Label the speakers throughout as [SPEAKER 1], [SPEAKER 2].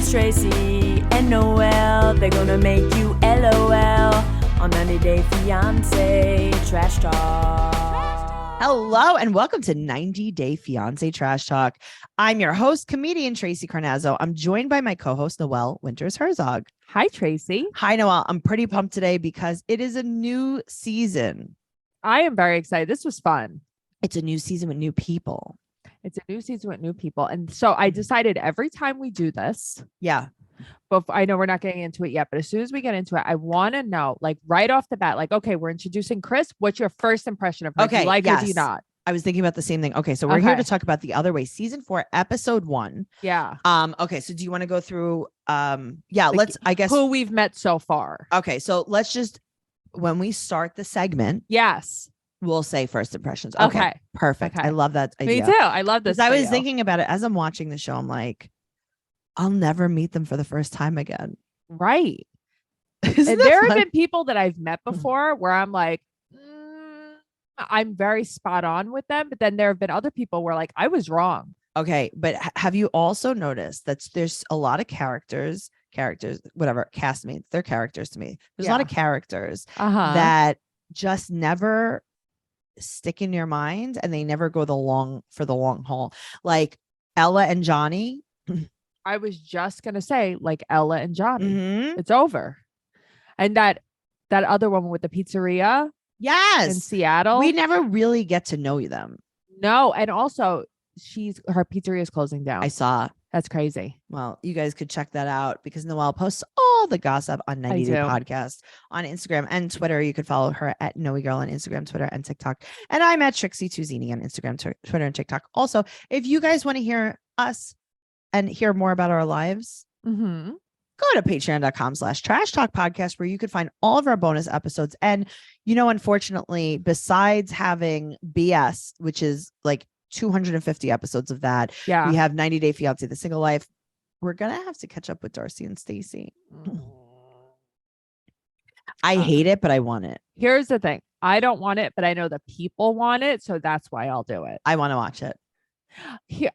[SPEAKER 1] It's Tracey and Noelle. They're gonna make you LOL on 90 Day Fiance Trash Talk.
[SPEAKER 2] Hello and welcome to 90 Day Fiance Trash Talk. I'm your host, comedian Tracey Carnazzo. I'm joined by my co-host, Noelle Herzog.
[SPEAKER 3] Hi, Tracey.
[SPEAKER 2] Hi, Noelle. I'm pretty pumped today because it is a new season.
[SPEAKER 3] I am very excited. This was fun.
[SPEAKER 2] It's a new season with new people.
[SPEAKER 3] It's a new season with new people. And so I decided every time we do this,
[SPEAKER 2] Yeah.
[SPEAKER 3] but I know we're not getting into it yet, but as soon as we get into it, I want to know, like right off the bat, like, okay, we're introducing Kris. What's your first impression of her?
[SPEAKER 2] Okay,
[SPEAKER 3] Do you like her? Do you
[SPEAKER 2] yes.
[SPEAKER 3] not?
[SPEAKER 2] I was thinking about the same thing. Okay, so we're here to talk about The Other Way, season 4, episode 1.
[SPEAKER 3] Yeah.
[SPEAKER 2] Okay, so do you want to go through let's
[SPEAKER 3] who we've met so far.
[SPEAKER 2] Okay, so let's just, when we start the segment,
[SPEAKER 3] Yes.
[SPEAKER 2] we'll say first impressions.
[SPEAKER 3] Okay.
[SPEAKER 2] Perfect.
[SPEAKER 3] Okay.
[SPEAKER 2] I love that idea.
[SPEAKER 3] Me too. I love this.
[SPEAKER 2] I was thinking about it as I'm watching the show. I'm like, I'll never meet them for the first time again.
[SPEAKER 3] Right.
[SPEAKER 2] Isn't
[SPEAKER 3] And
[SPEAKER 2] that
[SPEAKER 3] there
[SPEAKER 2] fun?
[SPEAKER 3] have been people that I've met before where I'm like, I'm very spot on with them. But then there have been other people where like, I was wrong.
[SPEAKER 2] Okay. But have you also noticed that there's a lot of characters, whatever, castmates, they're characters to me. There's a lot of characters that just never stick in your mind and they never go for the long haul. Like Ella and Johnny.
[SPEAKER 3] I was just gonna say, like Ella and Johnny.
[SPEAKER 2] Mm-hmm.
[SPEAKER 3] It's over. And that other woman with the pizzeria in Seattle.
[SPEAKER 2] We never really get to know them.
[SPEAKER 3] No, and also her pizzeria is closing down.
[SPEAKER 2] I saw.
[SPEAKER 3] That's crazy.
[SPEAKER 2] Well, you guys could check that out because Noelle posts all the gossip on 90 Day Podcast on Instagram and Twitter. You could follow her at Noe Girl on Instagram, Twitter, and TikTok. And I'm at Trixie Tuzini on Instagram, Twitter, and TikTok. Also, if you guys want to hear us and hear more about our lives, go to patreon.com/trash talk podcast, where you could find all of our bonus episodes. And, unfortunately, besides having BS, which is like 250 episodes of that.
[SPEAKER 3] Yeah.
[SPEAKER 2] We have 90 Day Fiance, The Single Life. We're going to have to catch up with Darcy and Stacey. I hate it, but I want it.
[SPEAKER 3] Here's the thing. I don't want it, but I know the people want it. So that's why I'll do it.
[SPEAKER 2] I want to watch it.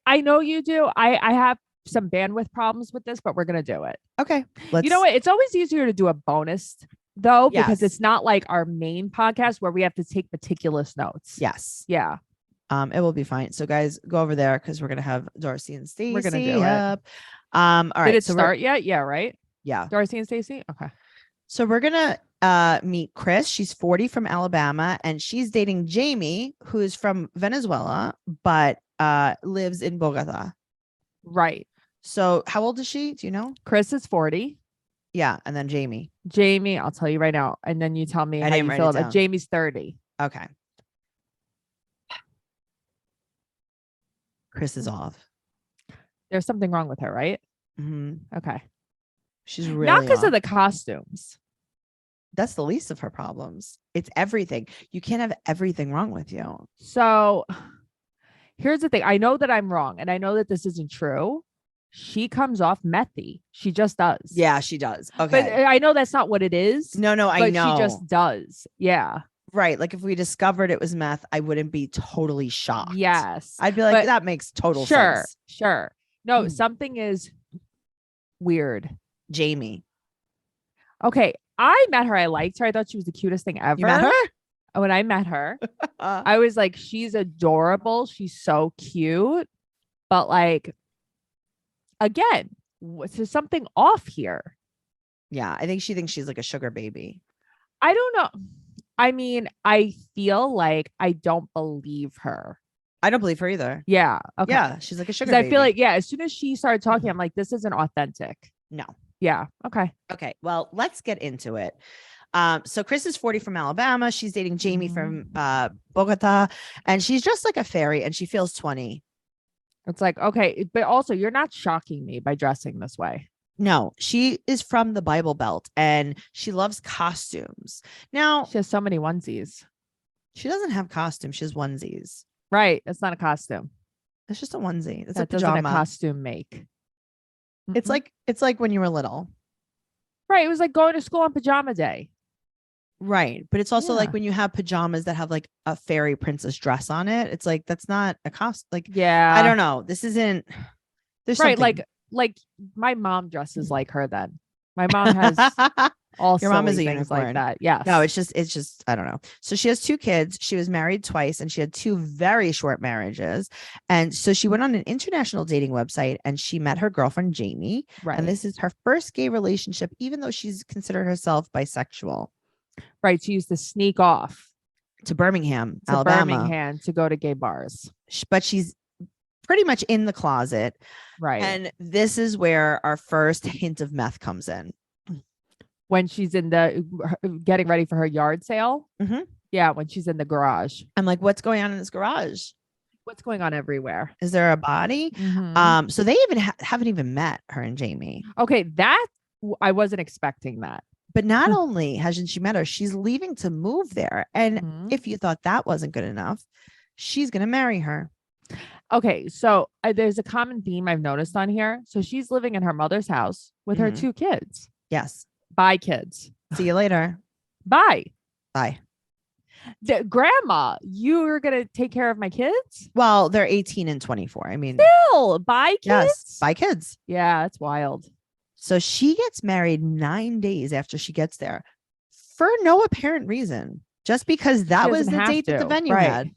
[SPEAKER 3] I know you do. I have some bandwidth problems with this, but we're going to do it.
[SPEAKER 2] Okay.
[SPEAKER 3] You know what? It's always easier to do a bonus though, because
[SPEAKER 2] Yes.
[SPEAKER 3] it's not like our main podcast where we have to take meticulous notes.
[SPEAKER 2] Yes.
[SPEAKER 3] Yeah.
[SPEAKER 2] It will be fine. So guys, go over there because we're going to have Darcy and Stacey.
[SPEAKER 3] We're going to do it.
[SPEAKER 2] All right.
[SPEAKER 3] Did it start yet? Yeah. Right.
[SPEAKER 2] Yeah.
[SPEAKER 3] Darcy and Stacey. Okay.
[SPEAKER 2] So we're going to meet Kris. She's 40 from Alabama and she's dating Jamie, who is from Venezuela, but lives in Bogota.
[SPEAKER 3] Right.
[SPEAKER 2] So how old is she? Do you know?
[SPEAKER 3] Kris is 40.
[SPEAKER 2] Yeah. And then Jamie,
[SPEAKER 3] I'll tell you right now. And then you tell me how you feel about Jamie's 30.
[SPEAKER 2] Okay. Kris is off.
[SPEAKER 3] There's something wrong with her, right?
[SPEAKER 2] Mm-hmm.
[SPEAKER 3] Okay.
[SPEAKER 2] She's really
[SPEAKER 3] not because
[SPEAKER 2] off.
[SPEAKER 3] of the costumes.
[SPEAKER 2] That's the least of her problems. It's everything. You can't have everything wrong with you.
[SPEAKER 3] So here's the thing. I know that I'm wrong and I know that this isn't true. She comes off methy. She just does.
[SPEAKER 2] Yeah, she does. Okay.
[SPEAKER 3] But I know that's not what it is.
[SPEAKER 2] No, I know.
[SPEAKER 3] She just does. Yeah.
[SPEAKER 2] Right. Like if we discovered it was meth, I wouldn't be totally shocked.
[SPEAKER 3] Yes.
[SPEAKER 2] I'd be like, that makes total sense.
[SPEAKER 3] Sure. No, something is weird.
[SPEAKER 2] Jamie.
[SPEAKER 3] Okay. I met her. I liked her. I thought she was the cutest thing ever.
[SPEAKER 2] You met her?
[SPEAKER 3] When I met her, I was like, she's adorable. She's so cute. But like, again, there's something off here.
[SPEAKER 2] Yeah. I think she thinks she's like a sugar baby.
[SPEAKER 3] I don't know. I mean, I feel like I don't believe her.
[SPEAKER 2] I don't believe her either.
[SPEAKER 3] Yeah. Okay.
[SPEAKER 2] Yeah. She's like a sugar baby.
[SPEAKER 3] I feel like, as soon as she started talking, I'm like, this isn't authentic.
[SPEAKER 2] No.
[SPEAKER 3] Yeah. Okay.
[SPEAKER 2] Okay. Well, let's get into it. So Kris is 40 from Alabama. She's dating Jamie from Bogota, and she's just like a fairy and she feels 20.
[SPEAKER 3] It's like, okay, but also you're not shocking me by dressing this way.
[SPEAKER 2] No, she is from the Bible Belt and she loves costumes. Now,
[SPEAKER 3] she has so many onesies.
[SPEAKER 2] She doesn't have costumes. She has onesies.
[SPEAKER 3] Right. It's not a costume.
[SPEAKER 2] It's just a onesie. It's
[SPEAKER 3] that
[SPEAKER 2] a pajama.
[SPEAKER 3] Doesn't a costume make.
[SPEAKER 2] It's like when you were little.
[SPEAKER 3] Right. It was like going to school on pajama day.
[SPEAKER 2] Right. But it's also like when you have pajamas that have like a fairy princess dress on it. It's like, that's not a costume. Like,
[SPEAKER 3] yeah,
[SPEAKER 2] I don't know. This isn't. There's
[SPEAKER 3] right.
[SPEAKER 2] something.
[SPEAKER 3] like my mom dresses like her then. My mom has all
[SPEAKER 2] Your mom is
[SPEAKER 3] silly
[SPEAKER 2] a
[SPEAKER 3] things
[SPEAKER 2] unicorn.
[SPEAKER 3] like that. Yes.
[SPEAKER 2] No, it's just, I don't know. So she has 2 kids. She was married twice and she had 2 very short marriages. And so she went on an international dating website and she met her girlfriend, Jamie.
[SPEAKER 3] Right.
[SPEAKER 2] And this is her first gay relationship, even though she's considered herself bisexual.
[SPEAKER 3] Right. She used to sneak off
[SPEAKER 2] To Birmingham,
[SPEAKER 3] to
[SPEAKER 2] Alabama.
[SPEAKER 3] Birmingham to go to gay bars.
[SPEAKER 2] But she's pretty much in the closet.
[SPEAKER 3] Right.
[SPEAKER 2] And this is where our first hint of meth comes in.
[SPEAKER 3] When she's in the getting ready for her yard sale.
[SPEAKER 2] Mhm.
[SPEAKER 3] Yeah. When she's in the garage.
[SPEAKER 2] I'm like, what's going on in this garage?
[SPEAKER 3] What's going on everywhere?
[SPEAKER 2] Is there a body?
[SPEAKER 3] Mhm.
[SPEAKER 2] So they even haven't even met, her and Jamie.
[SPEAKER 3] Okay. That I wasn't expecting that.
[SPEAKER 2] But not only hasn't she met her, she's leaving to move there. And
[SPEAKER 3] Mhm.
[SPEAKER 2] if you thought that wasn't good enough, she's going to marry her.
[SPEAKER 3] Okay. So there's a common theme I've noticed on here. So she's living in her mother's house with her
[SPEAKER 2] Mhm.
[SPEAKER 3] 2 kids.
[SPEAKER 2] Yes.
[SPEAKER 3] Bye, kids.
[SPEAKER 2] See you later.
[SPEAKER 3] Bye.
[SPEAKER 2] Bye.
[SPEAKER 3] Grandma, you're going to take care of my kids?
[SPEAKER 2] Well, they're 18 and 24. I mean,
[SPEAKER 3] Still, bye, kids?
[SPEAKER 2] yes, bye, kids.
[SPEAKER 3] Yeah, it's wild.
[SPEAKER 2] So she gets married 9 days after she gets there for no apparent reason, just because that was
[SPEAKER 3] doesn't
[SPEAKER 2] the
[SPEAKER 3] have
[SPEAKER 2] date that the
[SPEAKER 3] to,
[SPEAKER 2] venue
[SPEAKER 3] right.
[SPEAKER 2] had.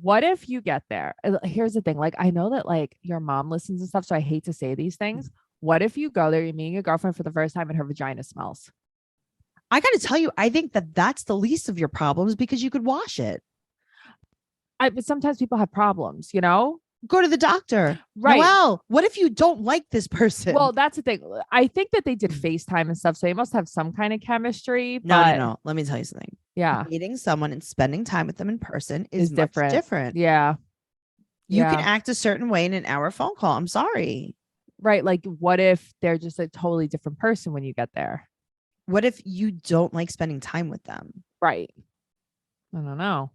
[SPEAKER 3] What if you get there? Here's the thing. Like, I know that like your mom listens and stuff, so I hate to say these things. What if you go there, you're meeting your girlfriend for the first time and her vagina smells?
[SPEAKER 2] I got to tell you, I think that that's the least of your problems because you could wash it.
[SPEAKER 3] But sometimes people have problems, you know?
[SPEAKER 2] Go to the doctor.
[SPEAKER 3] Right.
[SPEAKER 2] Noelle, what if you don't like this person?
[SPEAKER 3] Well, that's the thing. I think that they did FaceTime and stuff, so they must have some kind of chemistry. But
[SPEAKER 2] no. Let me tell you something.
[SPEAKER 3] Yeah.
[SPEAKER 2] Meeting someone and spending time with them in person is
[SPEAKER 3] It's
[SPEAKER 2] much
[SPEAKER 3] different.
[SPEAKER 2] different.
[SPEAKER 3] Yeah.
[SPEAKER 2] You
[SPEAKER 3] Yeah.
[SPEAKER 2] can act a certain way in an hour phone call. I'm sorry.
[SPEAKER 3] Right. Like, what if they're just a totally different person when you get there?
[SPEAKER 2] What if you don't like spending time with them?
[SPEAKER 3] Right. I don't know.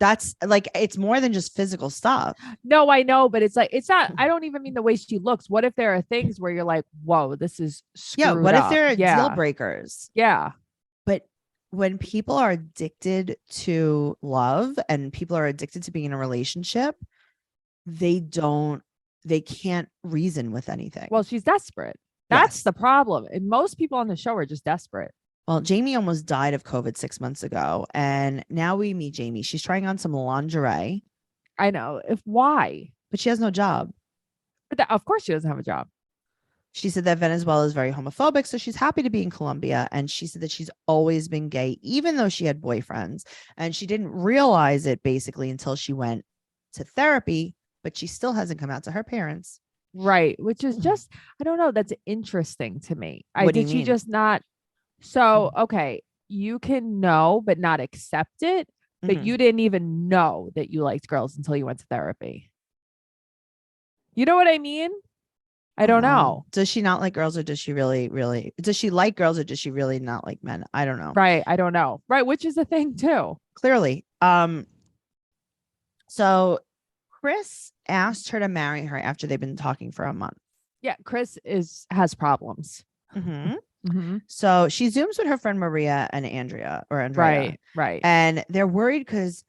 [SPEAKER 2] That's like, it's more than just physical stuff.
[SPEAKER 3] No, I know, but it's like, it's not, I don't even mean the way she looks. What if there are things where you're like, whoa, this is
[SPEAKER 2] Yeah.
[SPEAKER 3] screwed
[SPEAKER 2] What
[SPEAKER 3] up?
[SPEAKER 2] if there are
[SPEAKER 3] Yeah.
[SPEAKER 2] deal breakers?
[SPEAKER 3] Yeah.
[SPEAKER 2] But when people are addicted to love and people are addicted to being in a relationship, they can't reason with anything.
[SPEAKER 3] Well, she's desperate. That's
[SPEAKER 2] Yes.
[SPEAKER 3] the problem. And most people on the show are just desperate.
[SPEAKER 2] Well, Jamie almost died of COVID 6 months ago. And now we meet Jamie. She's trying on some lingerie,
[SPEAKER 3] I know. Why?
[SPEAKER 2] but she has no job.
[SPEAKER 3] But of course she doesn't have a job.
[SPEAKER 2] She said that Venezuela is very homophobic, so she's happy to be in Colombia. And she said that she's always been gay, even though she had boyfriends. And she didn't realize it basically until she went to therapy, but she still hasn't come out to her parents.
[SPEAKER 3] Right. Which is just, I don't know. That's interesting to me.
[SPEAKER 2] What do you
[SPEAKER 3] Did she
[SPEAKER 2] mean?
[SPEAKER 3] just not? So, okay, you can know, but not accept it. But
[SPEAKER 2] Mhm.
[SPEAKER 3] you didn't even know that you liked girls until you went to therapy. You know what I mean? I don't know.
[SPEAKER 2] Does she not like girls, or does she really, does she like girls, or does she really not like men? I don't know.
[SPEAKER 3] Right. I don't know. Right. Which is the thing too.
[SPEAKER 2] Clearly. So Kris asked her to marry her after they've been talking for a month.
[SPEAKER 3] Yeah. Kris has problems.
[SPEAKER 2] Mm-hmm.
[SPEAKER 3] Mm-hmm.
[SPEAKER 2] So she Zooms with her friend Maria and Andrea.
[SPEAKER 3] Right. Right.
[SPEAKER 2] And they're worried because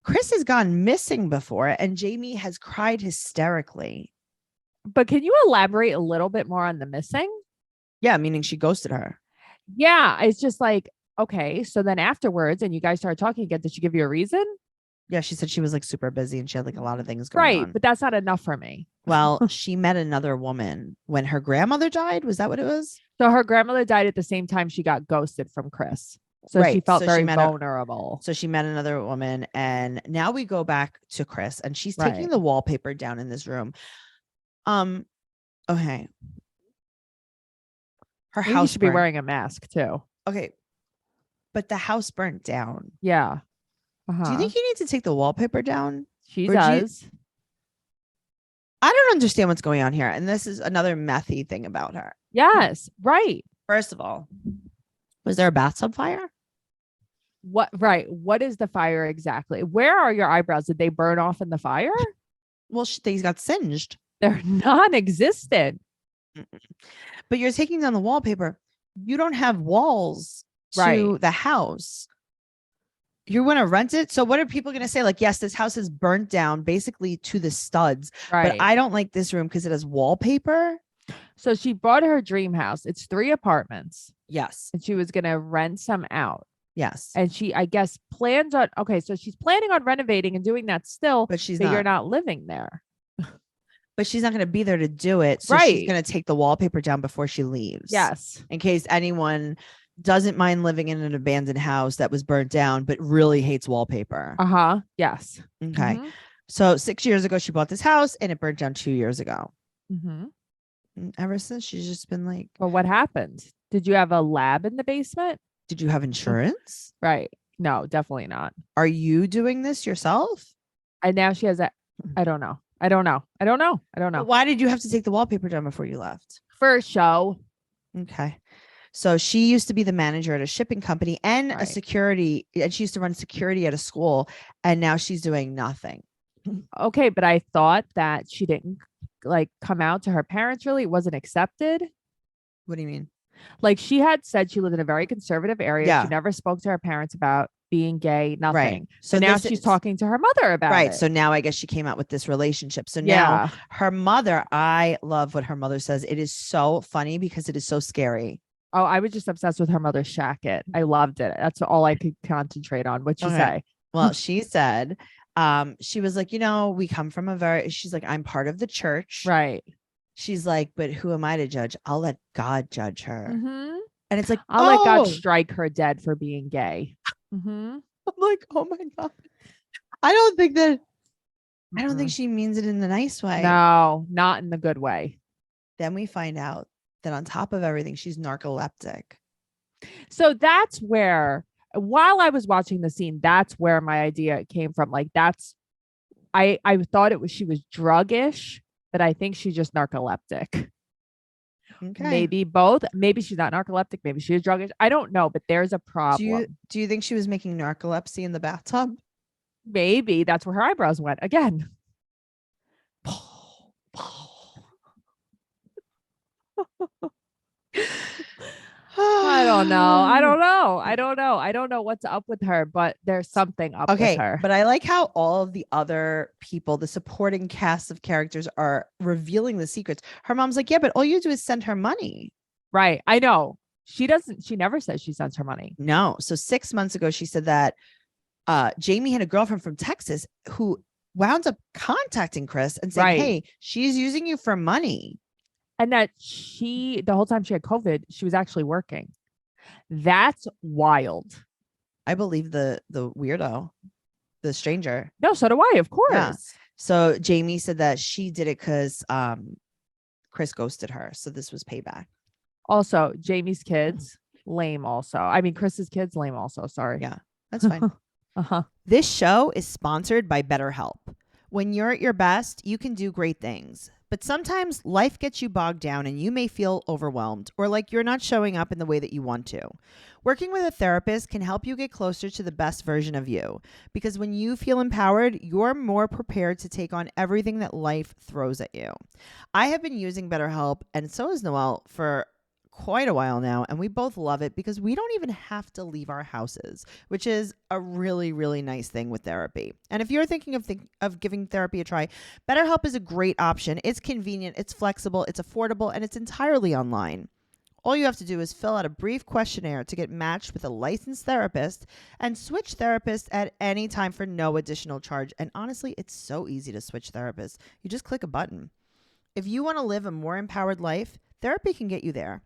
[SPEAKER 2] Kris has gone missing before and Jamie has cried hysterically.
[SPEAKER 3] But can you elaborate a little bit more on the missing?
[SPEAKER 2] Yeah, meaning she ghosted her.
[SPEAKER 3] Yeah. It's just like, okay. So then afterwards, and you guys started talking again, did she give you a reason?
[SPEAKER 2] Yeah, she said she was like super busy and she had like a lot of things going on.
[SPEAKER 3] Right. But that's not enough for me.
[SPEAKER 2] Well, she met another woman when her grandmother died. Was that what it was?
[SPEAKER 3] So her grandmother died at the same time she got ghosted from Kris. So she
[SPEAKER 2] Right.
[SPEAKER 3] felt
[SPEAKER 2] So she
[SPEAKER 3] very
[SPEAKER 2] met
[SPEAKER 3] vulnerable.
[SPEAKER 2] So she met another woman, and now we go back to Kris, and she's taking
[SPEAKER 3] Right.
[SPEAKER 2] the wallpaper down in this room. Okay. Her
[SPEAKER 3] Maybe you
[SPEAKER 2] house
[SPEAKER 3] should be
[SPEAKER 2] burned.
[SPEAKER 3] wearing a mask too.
[SPEAKER 2] Okay. But the house burnt down.
[SPEAKER 3] Yeah.
[SPEAKER 2] Do you think you need to take the wallpaper down?
[SPEAKER 3] She
[SPEAKER 2] or do you-
[SPEAKER 3] does?
[SPEAKER 2] I don't understand what's going on here. And this is another methy thing about her.
[SPEAKER 3] Yes. Right.
[SPEAKER 2] First of all, was there a bathtub fire?
[SPEAKER 3] What? Right. What is the fire exactly? Where are your eyebrows? Did they burn off in the fire?
[SPEAKER 2] Well, they got singed.
[SPEAKER 3] They're non-existent.
[SPEAKER 2] But you're taking down the wallpaper. You don't have walls to
[SPEAKER 3] Right.
[SPEAKER 2] the house. You want to rent it? So what are people going to say? Like, yes, this house is burnt down basically to the studs,
[SPEAKER 3] Right.
[SPEAKER 2] but I don't like this room because it has wallpaper.
[SPEAKER 3] So she bought her dream house. It's 3 apartments.
[SPEAKER 2] Yes.
[SPEAKER 3] And she was going to rent some out.
[SPEAKER 2] Yes.
[SPEAKER 3] And she, I guess, plans on, okay, so she's planning on renovating and doing that still,
[SPEAKER 2] but she's
[SPEAKER 3] but
[SPEAKER 2] not.
[SPEAKER 3] you're not living there.
[SPEAKER 2] But she's not going to be there to do it. So
[SPEAKER 3] Right.
[SPEAKER 2] she's going to take the wallpaper down before she leaves.
[SPEAKER 3] Yes.
[SPEAKER 2] In case anyone doesn't mind living in an abandoned house that was burnt down, but really hates wallpaper.
[SPEAKER 3] Uh-huh. Yes.
[SPEAKER 2] Okay. So 6 years ago, she bought this house and it burnt down 2 years ago.
[SPEAKER 3] Mm-hmm.
[SPEAKER 2] And ever since, she's just been like,
[SPEAKER 3] But what happened? Did you have a lab in the basement?
[SPEAKER 2] did you have insurance?
[SPEAKER 3] Right. No, definitely not.
[SPEAKER 2] Are you doing this yourself?
[SPEAKER 3] And now she has a, I don't know.
[SPEAKER 2] But why did you have to take the wallpaper down before you left?
[SPEAKER 3] For a show.
[SPEAKER 2] Okay. So she used to be the manager at a shipping company and a
[SPEAKER 3] Right.
[SPEAKER 2] security, and she used to run security at a school, and now she's doing nothing.
[SPEAKER 3] Okay, but I thought that she didn't like come out to her parents really. It wasn't accepted.
[SPEAKER 2] What do you mean?
[SPEAKER 3] Like she had said she lived in a very conservative area.
[SPEAKER 2] Yeah.
[SPEAKER 3] She never spoke to her parents about being gay, nothing.
[SPEAKER 2] Right.
[SPEAKER 3] So now
[SPEAKER 2] this
[SPEAKER 3] she's
[SPEAKER 2] is-
[SPEAKER 3] talking to her mother about
[SPEAKER 2] Right.
[SPEAKER 3] it.
[SPEAKER 2] So now I guess she came out with this relationship. So now
[SPEAKER 3] yeah.
[SPEAKER 2] her mother, I love what her mother says. It is so funny because it is so scary.
[SPEAKER 3] Oh, I was just obsessed with her mother's shacket. I loved it. That's all I could concentrate on. What'd you
[SPEAKER 2] Okay.
[SPEAKER 3] say?
[SPEAKER 2] Well, she said, she was like, we come from she's like, I'm part of the church.
[SPEAKER 3] Right.
[SPEAKER 2] She's like, but who am I to judge? I'll let God judge her.
[SPEAKER 3] Mm-hmm.
[SPEAKER 2] And it's like,
[SPEAKER 3] I'll let God strike her dead for being gay. Mm-hmm.
[SPEAKER 2] I'm like, oh my God. I don't think she means it in the nice way.
[SPEAKER 3] No, not in the good way.
[SPEAKER 2] Then we find out that on top of everything, she's narcoleptic.
[SPEAKER 3] So that's where, while I was watching the scene, that's where my idea came from. Like I thought she was druggish, but I think she's just narcoleptic.
[SPEAKER 2] Okay.
[SPEAKER 3] Maybe both. Maybe she's not narcoleptic. Maybe she is druggish. I don't know, but there's a problem.
[SPEAKER 2] Do you think she was making narcolepsy in the bathtub?
[SPEAKER 3] Maybe that's where her eyebrows went again. I don't know what's up with her, but there's something up with her.
[SPEAKER 2] But I like how all of the other people, the supporting cast of characters, are revealing the secrets. Her mom's like, yeah, but all you do is send her money.
[SPEAKER 3] Right. I know. She never says she sends her money.
[SPEAKER 2] No. So 6 months ago, she said that Jamie had a girlfriend from Texas who wound up contacting Kris and saying, hey, she's using you for money.
[SPEAKER 3] And that the whole time she had COVID, she was actually working. That's wild.
[SPEAKER 2] I believe the weirdo, the stranger.
[SPEAKER 3] No, so do I, of course.
[SPEAKER 2] Yeah. So Jamie said that she did it because Kris ghosted her. So this was payback.
[SPEAKER 3] Also, Jamie's kids, lame also. I mean, Kris's kids, lame also. Sorry.
[SPEAKER 2] Yeah, that's fine.
[SPEAKER 3] Uh-huh.
[SPEAKER 2] This show is sponsored by BetterHelp. When you're at your best, you can do great things. But sometimes life gets you bogged down and you may feel overwhelmed or like you're not showing up in the way that you want to. Working with a therapist can help you get closer to the best version of you, because when you feel empowered, you're more prepared to take on everything that life throws at you. I have been using BetterHelp, and so has Noelle, for quite a while now, and we both love it because we don't even have to leave our houses, which is a really, really nice thing with therapy. And if you're thinking of giving therapy a try, BetterHelp is a great option. It's convenient, it's flexible, it's affordable, and it's entirely online. All you have to do is fill out a brief questionnaire to get matched with a licensed therapist and switch therapists at any time for no additional charge. And honestly, it's so easy to switch therapists. You just click a button. If you want to live a more empowered life, therapy can get you there.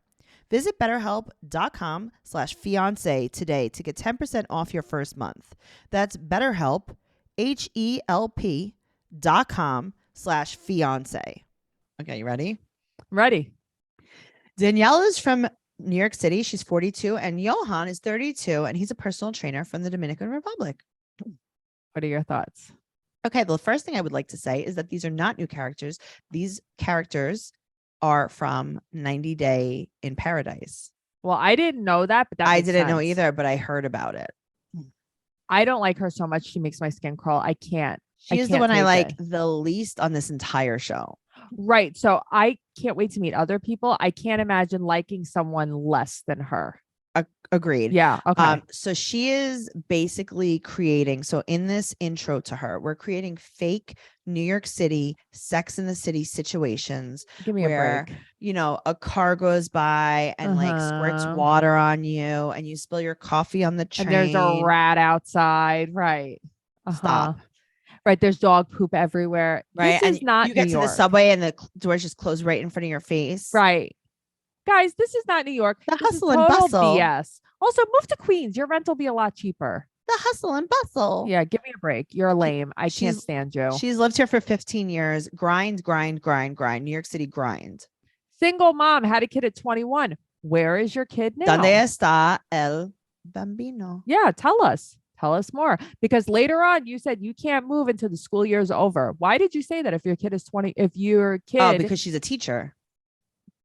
[SPEAKER 2] Visit BetterHelp.com/fiance today to get 10% off your first month. That's BetterHelp, HELP.com/fiance. Okay, you ready?
[SPEAKER 3] I'm ready.
[SPEAKER 2] Danielle is from New York City. She's 42, and Johan is 32, and he's a personal trainer from the Dominican Republic.
[SPEAKER 3] What are your thoughts?
[SPEAKER 2] Okay, the first thing I would like to say is that these are not new characters. These characters are from 90 Day in Paradise.
[SPEAKER 3] Well, I didn't know that, but
[SPEAKER 2] I didn't know either, but I heard about it.
[SPEAKER 3] I don't like her so much. She makes my skin crawl. I can't.
[SPEAKER 2] She is the one I like the least on this entire show.
[SPEAKER 3] Right. So I can't wait to meet other people. I can't imagine liking someone less than her.
[SPEAKER 2] Agreed.
[SPEAKER 3] Yeah. Okay.
[SPEAKER 2] So she is basically creating. So in this intro to her, we're creating fake New York City, Sex in the City situations
[SPEAKER 3] Give me
[SPEAKER 2] where,
[SPEAKER 3] a break.
[SPEAKER 2] a car goes by and like squirts water on you and you spill your coffee on the train.
[SPEAKER 3] And there's a rat outside. Right.
[SPEAKER 2] Stop.
[SPEAKER 3] Right. There's dog poop everywhere.
[SPEAKER 2] Right.
[SPEAKER 3] This is not
[SPEAKER 2] you get
[SPEAKER 3] New
[SPEAKER 2] to the
[SPEAKER 3] York.
[SPEAKER 2] subway and the doors just close right in front of your face.
[SPEAKER 3] Right. Guys, this is not New York.
[SPEAKER 2] The
[SPEAKER 3] This
[SPEAKER 2] hustle
[SPEAKER 3] is
[SPEAKER 2] and
[SPEAKER 3] total
[SPEAKER 2] bustle.
[SPEAKER 3] BS. Also, move to Queens. Your rent will be a lot cheaper.
[SPEAKER 2] The hustle and bustle.
[SPEAKER 3] Yeah, give me a break. You're lame. I can't stand you.
[SPEAKER 2] She's lived here for 15 years. Grind. New York City grind.
[SPEAKER 3] Single mom, had a kid at 21. Where is your kid now?
[SPEAKER 2] ¿Dónde está el bambino?
[SPEAKER 3] Yeah, tell us. Tell us more. Because later on, you said you can't move until the school year's over. Why did you say that if your kid is 20? If your kid...
[SPEAKER 2] Oh, because she's a teacher.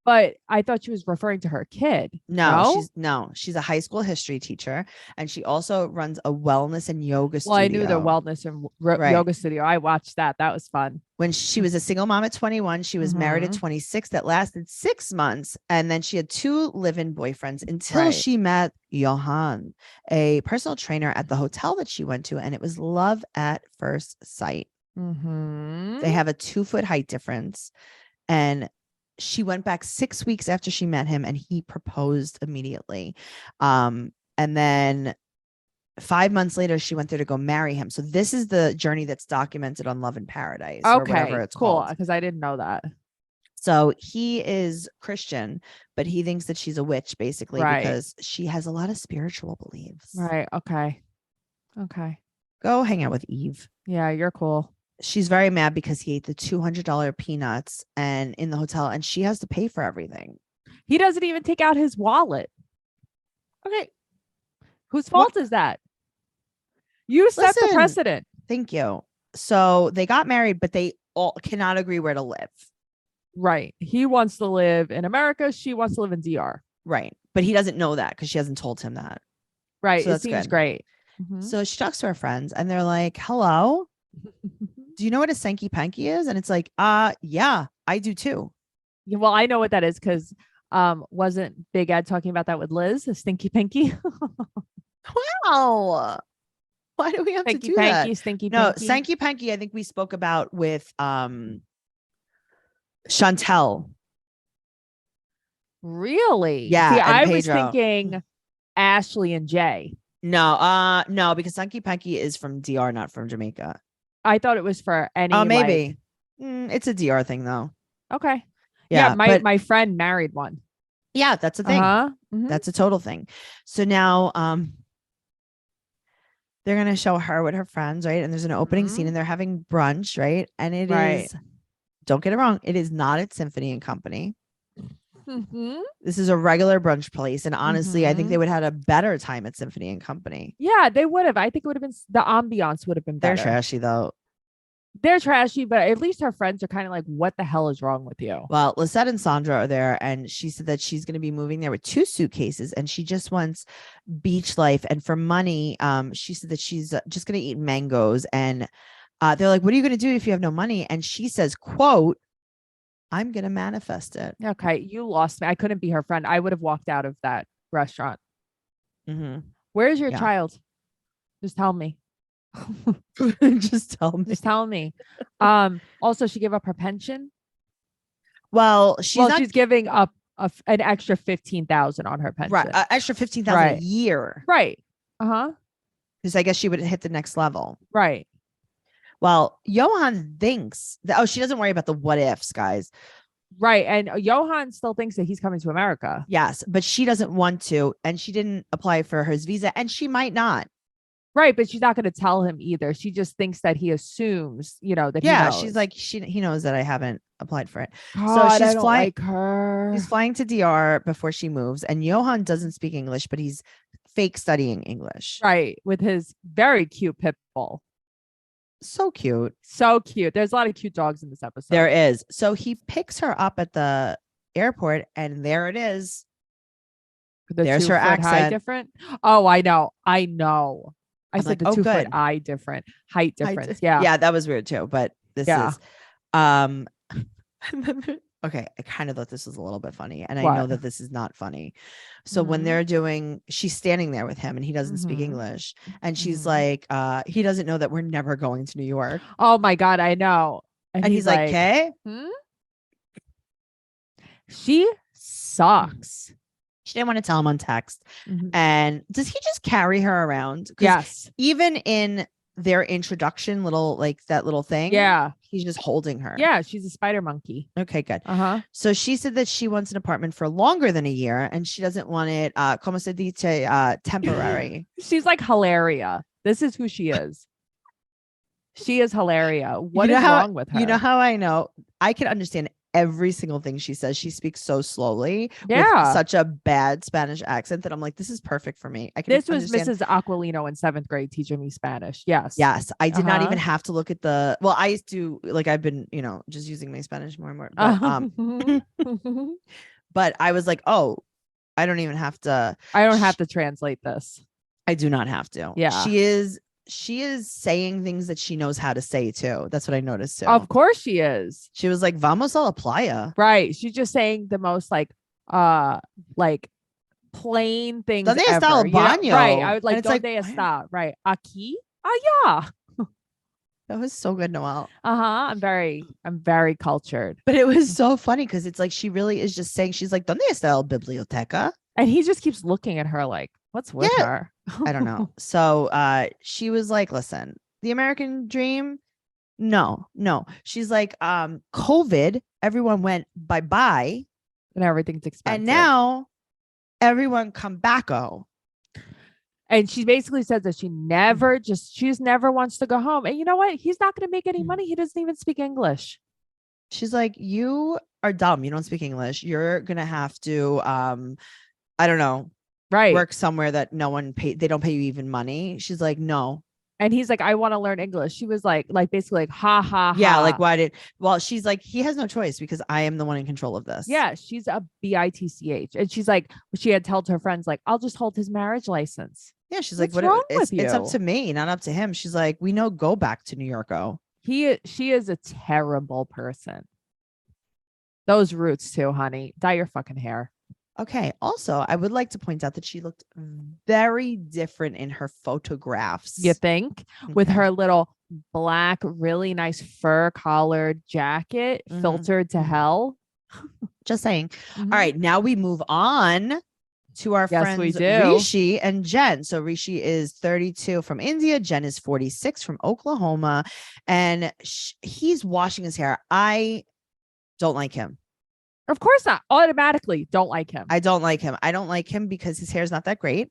[SPEAKER 3] But I thought she was referring to her kid.
[SPEAKER 2] She's a high school history teacher, and she also runs a wellness and yoga studio.
[SPEAKER 3] Well, I knew the wellness and yoga studio. I watched that. That was fun.
[SPEAKER 2] When she was a single mom at 21, she was married at 26. That lasted 6 months, and then she had 2 live-in boyfriends until she met Johan, a personal trainer at the hotel that she went to, and it was love at first sight. They have a 2-foot height difference, and she went back 6 weeks after she met him and he proposed immediately. And then 5 months later, she went there to go marry him. So this is the journey that's documented on Love in Paradise.
[SPEAKER 3] Okay,
[SPEAKER 2] or whatever it's
[SPEAKER 3] cool.
[SPEAKER 2] called.
[SPEAKER 3] Because I didn't know that.
[SPEAKER 2] So he is Christian, but he thinks that she's a witch basically because she has a lot of spiritual beliefs.
[SPEAKER 3] Right. Okay.
[SPEAKER 2] Go hang out with Eve.
[SPEAKER 3] Yeah, you're cool.
[SPEAKER 2] She's very mad because he ate the $200 peanuts and in the hotel and she has to pay for everything.
[SPEAKER 3] He doesn't even take out his wallet. Okay. Whose fault is that? You set the precedent.
[SPEAKER 2] Thank you. So they got married, but they all cannot agree where to live.
[SPEAKER 3] Right. He wants to live in America. She wants to live in DR.
[SPEAKER 2] Right. But he doesn't know that because she hasn't told him that.
[SPEAKER 3] Right.
[SPEAKER 2] So
[SPEAKER 3] it seems great.
[SPEAKER 2] So she talks to her friends and they're like, hello. Do you know what a Sankey Panky is? And it's like, yeah, I do too.
[SPEAKER 3] Yeah, well, I know what that is because wasn't Big Ed talking about that with Liz, a stinky pinky?
[SPEAKER 2] Wow. Why do we have
[SPEAKER 3] stinky
[SPEAKER 2] to do
[SPEAKER 3] panky,
[SPEAKER 2] that?
[SPEAKER 3] Stinky
[SPEAKER 2] No,
[SPEAKER 3] pinky.
[SPEAKER 2] Sankey Panky, I think we spoke about with Chantel.
[SPEAKER 3] Really?
[SPEAKER 2] Yeah.
[SPEAKER 3] See, I
[SPEAKER 2] Pedro.
[SPEAKER 3] was thinking Ashley and Jay.
[SPEAKER 2] No, because Sankey Panky is from DR, not from Jamaica.
[SPEAKER 3] I thought it was for any.
[SPEAKER 2] Oh, maybe. It's a DR thing though.
[SPEAKER 3] Okay.
[SPEAKER 2] Yeah.
[SPEAKER 3] My friend married one.
[SPEAKER 2] Yeah, that's a thing. That's a total thing. So now they're going to show her with her friends, right? And there's an opening scene and they're having brunch, right? And it is, don't get it wrong, it is not at Symphony and Company. This is a regular brunch place. And honestly, I think they would have had a better time at Symphony and Company.
[SPEAKER 3] Yeah, they would have. I think it would have been, the ambiance would have been better.
[SPEAKER 2] They're trashy though.
[SPEAKER 3] They're trashy, but at least her friends are kind of like, what the hell is wrong with you?
[SPEAKER 2] Well, Lisette and Sandra are there, and she said that she's going to be moving there with 2 suitcases, and she just wants beach life. And for money, she said that she's just going to eat mangoes. And they're like, what are you going to do if you have no money? And she says, quote, I'm going to manifest it.
[SPEAKER 3] Okay, you lost me. I couldn't be her friend. I would have walked out of that restaurant. Where's your child? Just tell me.
[SPEAKER 2] Just tell me.
[SPEAKER 3] Also, she gave up her pension.
[SPEAKER 2] Well, she's
[SPEAKER 3] giving up an extra 15,000 on her pension.
[SPEAKER 2] Right, extra 15,000 a year.
[SPEAKER 3] Right.
[SPEAKER 2] Because I guess she would hit the next level.
[SPEAKER 3] Right.
[SPEAKER 2] Well, Johan thinks that. She doesn't worry about the what ifs, guys.
[SPEAKER 3] Right, and Johan still thinks that he's coming to America.
[SPEAKER 2] Yes, but she doesn't want to, and she didn't apply for his visa, and she might not.
[SPEAKER 3] Right, but she's not going to tell him either. She just thinks that he assumes, that he knows.
[SPEAKER 2] She's like, he knows that I haven't applied for it.
[SPEAKER 3] God,
[SPEAKER 2] so she's
[SPEAKER 3] I don't
[SPEAKER 2] flying.
[SPEAKER 3] like her.
[SPEAKER 2] She's flying to DR before she moves, and Johan doesn't speak English, but he's fake studying English.
[SPEAKER 3] Right, with his very cute pit bull.
[SPEAKER 2] So cute.
[SPEAKER 3] So cute. There's a lot of cute dogs in this episode.
[SPEAKER 2] There is. So he picks her up at the airport, and there it is. There's her accent.
[SPEAKER 3] Different. Oh, I know. I said
[SPEAKER 2] like,
[SPEAKER 3] the 2 foot eye different, height difference.
[SPEAKER 2] Yeah, that was weird too. But this is, and then okay, I kind of thought this was a little bit funny, and I
[SPEAKER 3] What?
[SPEAKER 2] know that this is not funny. So when they're she's standing there with him and he doesn't speak English, and she's like, he doesn't know that we're never going to New York.
[SPEAKER 3] Oh my God, I know.
[SPEAKER 2] And he's like, "Okay."
[SPEAKER 3] She sucks.
[SPEAKER 2] She didn't want to tell him on text.
[SPEAKER 3] Mhm.
[SPEAKER 2] And does he just carry her around? 'Cause
[SPEAKER 3] Yes.
[SPEAKER 2] even in their introduction, that little thing.
[SPEAKER 3] Yeah.
[SPEAKER 2] He's just holding her.
[SPEAKER 3] Yeah. She's a spider monkey.
[SPEAKER 2] Okay, good.
[SPEAKER 3] Uh-huh.
[SPEAKER 2] So she said that she wants an apartment for longer than a year, and she doesn't want it, como se dice, temporary.
[SPEAKER 3] She's like Hilaria. This is who she is. She is Hilaria. What
[SPEAKER 2] You know
[SPEAKER 3] is wrong with her?
[SPEAKER 2] You know how I know? I can understand every single thing she says. She speaks so slowly with such a bad Spanish accent that I'm like, this is perfect for me.
[SPEAKER 3] This was Mrs. Aquilino in 7th grade teaching me Spanish. Yes.
[SPEAKER 2] Yes. I did not even have to look at I used to, I've been, just using my Spanish more and more. But, but I was like, oh, I don't even have to.
[SPEAKER 3] I don't have to translate this.
[SPEAKER 2] I do not have to.
[SPEAKER 3] Yeah.
[SPEAKER 2] She is saying things that she knows how to say too. That's what I noticed too.
[SPEAKER 3] Of course she is.
[SPEAKER 2] She was like, "Vamos a la playa."
[SPEAKER 3] Right. She's just saying the most plain things
[SPEAKER 2] ¿Dónde
[SPEAKER 3] ever.
[SPEAKER 2] está el baño?
[SPEAKER 3] Right. I would like,
[SPEAKER 2] And it's
[SPEAKER 3] ¿dónde está? Right. Aquí? Yeah.
[SPEAKER 2] That was so good, Noelle.
[SPEAKER 3] I'm very cultured.
[SPEAKER 2] But it was so funny because it's like she really is just saying, she's like, ¿Dónde está el biblioteca?
[SPEAKER 3] And he just keeps looking at her like, what's with her?
[SPEAKER 2] I don't know. So she was like, listen, the American dream. No. She's like, COVID, everyone went bye-bye.
[SPEAKER 3] And everything's expensive.
[SPEAKER 2] And now everyone come back-o.
[SPEAKER 3] And she basically says that she just never wants to go home. And you know what? He's not going to make any money. He doesn't even speak English.
[SPEAKER 2] She's like, you are dumb. You don't speak English. You're going to have to, I don't know.
[SPEAKER 3] Right.
[SPEAKER 2] Work somewhere that no one pay. They don't pay you even money. She's like, no.
[SPEAKER 3] And he's like, I want to learn English. She was like basically like, ha, ha,
[SPEAKER 2] yeah.
[SPEAKER 3] ha.
[SPEAKER 2] Like, she's like, he has no choice because I am the one in control of this.
[SPEAKER 3] Yeah. She's a bitch. And she's like, she had told her friends, like, I'll just hold his marriage license.
[SPEAKER 2] Yeah. She's
[SPEAKER 3] What's
[SPEAKER 2] like,
[SPEAKER 3] wrong with
[SPEAKER 2] it's
[SPEAKER 3] you?
[SPEAKER 2] up to me, not up to him. She's like, we know, go back to New York.
[SPEAKER 3] She is a terrible person. Those roots too, honey. Dye your fucking hair.
[SPEAKER 2] Okay. Also, I would like to point out that she looked very different in her photographs.
[SPEAKER 3] You think? Okay. With her little black, really nice fur collared jacket filtered to hell.
[SPEAKER 2] Just saying. All right. Now we move on to our friends Rishi and Jen. So Rishi is 32 from India. Jen is 46 from Oklahoma. And he's washing his hair. I don't like him.
[SPEAKER 3] Of course not. Automatically don't like him.
[SPEAKER 2] I don't like him. I don't like him because his hair is not that great.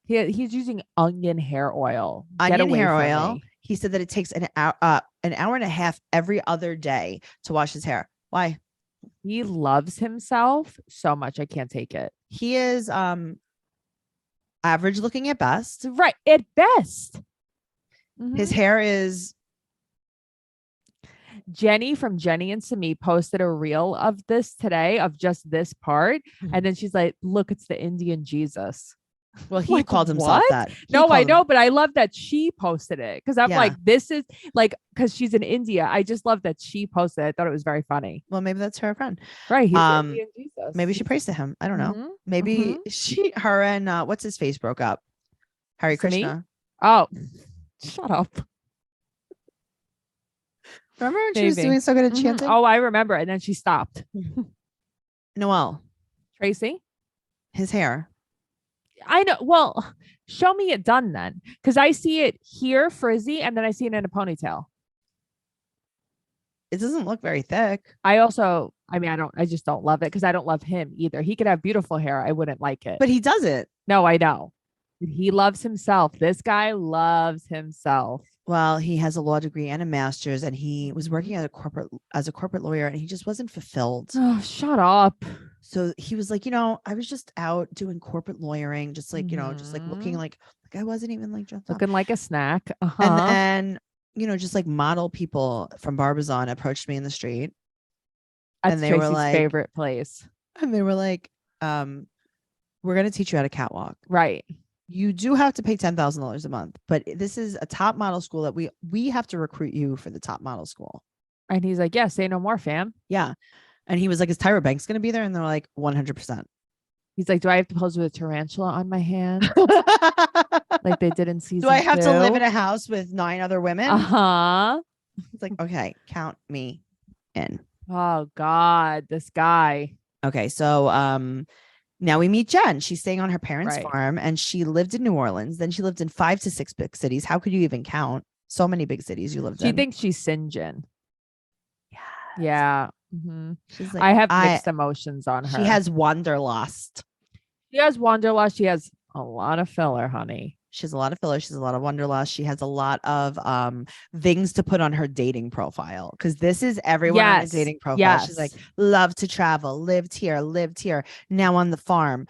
[SPEAKER 3] He's using onion hair oil.
[SPEAKER 2] Onion hair oil. He said that it takes an hour and a half every other day to wash his hair. Why?
[SPEAKER 3] He loves himself so much. I can't take it.
[SPEAKER 2] He is average looking at best.
[SPEAKER 3] Right. At best.
[SPEAKER 2] His hair is.
[SPEAKER 3] Jenny from Jenny and Simi posted a reel of this today of just this part. And then she's like, look, it's the Indian Jesus.
[SPEAKER 2] Well, he called himself that.
[SPEAKER 3] No, I know, but I love that she posted it because I'm like, this is like, because she's in India. I just love that she posted it. I thought it was very funny.
[SPEAKER 2] Well, maybe that's her friend.
[SPEAKER 3] Right. He's Indian Jesus.
[SPEAKER 2] Maybe she prays to him. I don't know. Maybe her and what's his face broke up. Hare Krishna.
[SPEAKER 3] Oh, shut up.
[SPEAKER 2] Remember when she was doing so good at chanting?
[SPEAKER 3] Oh, I remember. And then she stopped.
[SPEAKER 2] Noelle.
[SPEAKER 3] Tracey.
[SPEAKER 2] His hair.
[SPEAKER 3] I know. Well, show me it done then. Because I see it here frizzy and then I see it in a ponytail.
[SPEAKER 2] It doesn't look very thick.
[SPEAKER 3] I just don't love it because I don't love him either. He could have beautiful hair. I wouldn't like it.
[SPEAKER 2] But he doesn't.
[SPEAKER 3] No, I know. He loves himself. This guy loves himself.
[SPEAKER 2] Well, he has a law degree and a master's, and he was working as a corporate lawyer, and he just wasn't fulfilled.
[SPEAKER 3] Oh, shut up.
[SPEAKER 2] So he was like, I was just out doing corporate lawyering, just like, just like looking like I wasn't even like just
[SPEAKER 3] looking like a snack.
[SPEAKER 2] And then, just like model people from Barbizon approached me in the street.
[SPEAKER 3] That's
[SPEAKER 2] and they
[SPEAKER 3] Tracy's
[SPEAKER 2] were like,
[SPEAKER 3] favorite place.
[SPEAKER 2] And they were like, we're going to teach you how to catwalk.
[SPEAKER 3] Right.
[SPEAKER 2] You do have to pay $10,000 a month, but this is a top model school that we have to recruit you for the top model school.
[SPEAKER 3] And he's like, yeah, say no more, fam.
[SPEAKER 2] Yeah. And he was like, is Tyra Banks going to be there? And they're like, 100%.
[SPEAKER 3] He's like, do I have to pose with a tarantula on my hand? Like they did in season 2?
[SPEAKER 2] Do I have to live in a house with 9 other women?
[SPEAKER 3] Uh-huh.
[SPEAKER 2] It's like, okay, count me in.
[SPEAKER 3] Oh God, this guy.
[SPEAKER 2] Okay, so now we meet Jen. She's staying on her parents'
[SPEAKER 3] Right.
[SPEAKER 2] farm, and she lived in New Orleans. Then she lived in 5 to 6 big cities. How could you even count so many big cities you lived
[SPEAKER 3] She
[SPEAKER 2] in?
[SPEAKER 3] thinks she's Sinjin.
[SPEAKER 2] Yes.
[SPEAKER 3] Yeah. Mm-hmm.
[SPEAKER 2] She's like,
[SPEAKER 3] I have mixed emotions on her.
[SPEAKER 2] She has wanderlust.
[SPEAKER 3] She has wanderlust. She has a lot of filler, honey.
[SPEAKER 2] She has a lot of filler. She has a lot of wanderlust. She has a lot of things to put on her dating profile, because this is everyone on a dating profile.
[SPEAKER 3] Yes.
[SPEAKER 2] She's like, love to travel, lived here, now on the farm.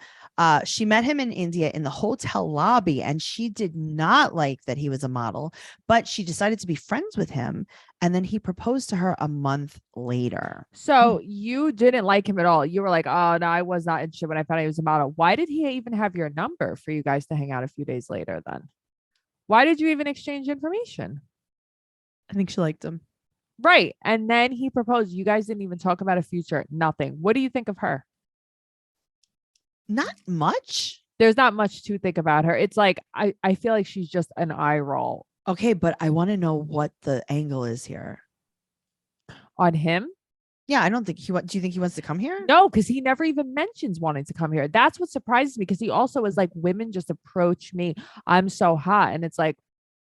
[SPEAKER 2] She met him in India in the hotel lobby, and she did not like that he was a model, but she decided to be friends with him. And then he proposed to her a month later.
[SPEAKER 3] So you didn't like him at all. You were like, oh, no, I was not interested when I found out he was a model. Why did he even have your number for you guys to hang out a few days later then? Why did you even exchange information?
[SPEAKER 2] I think she liked him.
[SPEAKER 3] Right. And then he proposed. You guys didn't even talk about a future. Nothing. What do you think of her?
[SPEAKER 2] Not much.
[SPEAKER 3] There's not much to think about her. It's like, I feel like she's just an eye roll.
[SPEAKER 2] Okay, but I want to know what the angle is here.
[SPEAKER 3] On him?
[SPEAKER 2] Yeah, I don't think do you think he wants to come here?
[SPEAKER 3] No, because he never even mentions wanting to come here. That's what surprises me, because he also was like, women just approach me. I'm so hot. And it's like,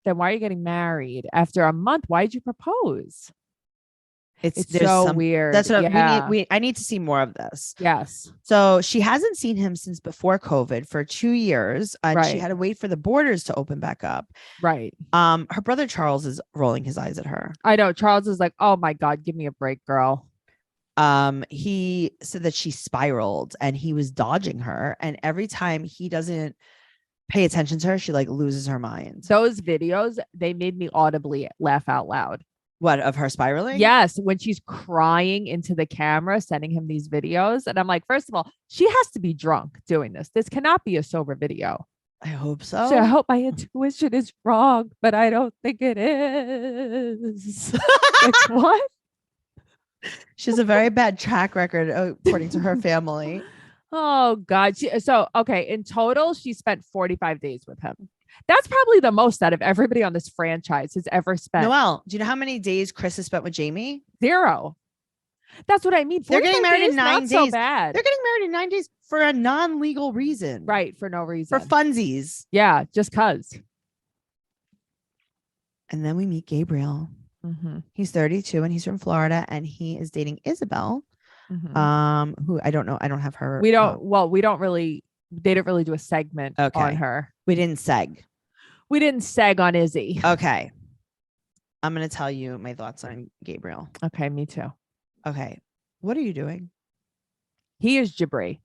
[SPEAKER 3] then why are you getting married after a month? Why did you propose? It's so weird.
[SPEAKER 2] That's what I need to see more of this.
[SPEAKER 3] Yes.
[SPEAKER 2] So she hasn't seen him since before COVID for 2 years, and she
[SPEAKER 3] Right.
[SPEAKER 2] had to wait for the borders to open back up.
[SPEAKER 3] Right.
[SPEAKER 2] Her brother Charles is rolling his eyes at her.
[SPEAKER 3] I know. Charles is like, oh my God, give me a break, girl.
[SPEAKER 2] He said that she spiraled and he was dodging her, and every time he doesn't pay attention to her, she like loses her mind.
[SPEAKER 3] Those videos, they made me audibly laugh out loud.
[SPEAKER 2] What, of her spiraling?
[SPEAKER 3] Yes, when she's crying into the camera, sending him these videos. And I'm like, first of all, she has to be drunk doing this. This cannot be a sober video.
[SPEAKER 2] I hope so.
[SPEAKER 3] So I hope my intuition is wrong, but I don't think it is. Like, what?
[SPEAKER 2] She has a very bad track record, according to her family.
[SPEAKER 3] Oh God. Okay. In total, she spent 45 days with him. That's probably the most out of everybody on this franchise has ever spent.
[SPEAKER 2] Noelle, do you know how many days Kris has spent with Jamie?
[SPEAKER 3] 0. That's what I mean.
[SPEAKER 2] They're getting married in 9
[SPEAKER 3] days. So
[SPEAKER 2] days.
[SPEAKER 3] bad.
[SPEAKER 2] They're getting married in 9 days for a non-legal reason.
[SPEAKER 3] Right. For no reason.
[SPEAKER 2] For funsies.
[SPEAKER 3] Yeah. Just cause.
[SPEAKER 2] And then we meet Gabriel.
[SPEAKER 3] Mm-hmm.
[SPEAKER 2] He's 32 and he's from Florida, and he is dating Isabel.
[SPEAKER 3] Mm-hmm.
[SPEAKER 2] Who I don't know. I don't have her.
[SPEAKER 3] We don't really, they didn't really do a segment on her.
[SPEAKER 2] We didn't seg.
[SPEAKER 3] We didn't seg on Izzy.
[SPEAKER 2] Okay. I'm going to tell you my thoughts on Gabriel.
[SPEAKER 3] Okay. Me too.
[SPEAKER 2] Okay. What are you doing?
[SPEAKER 3] He is Jabri.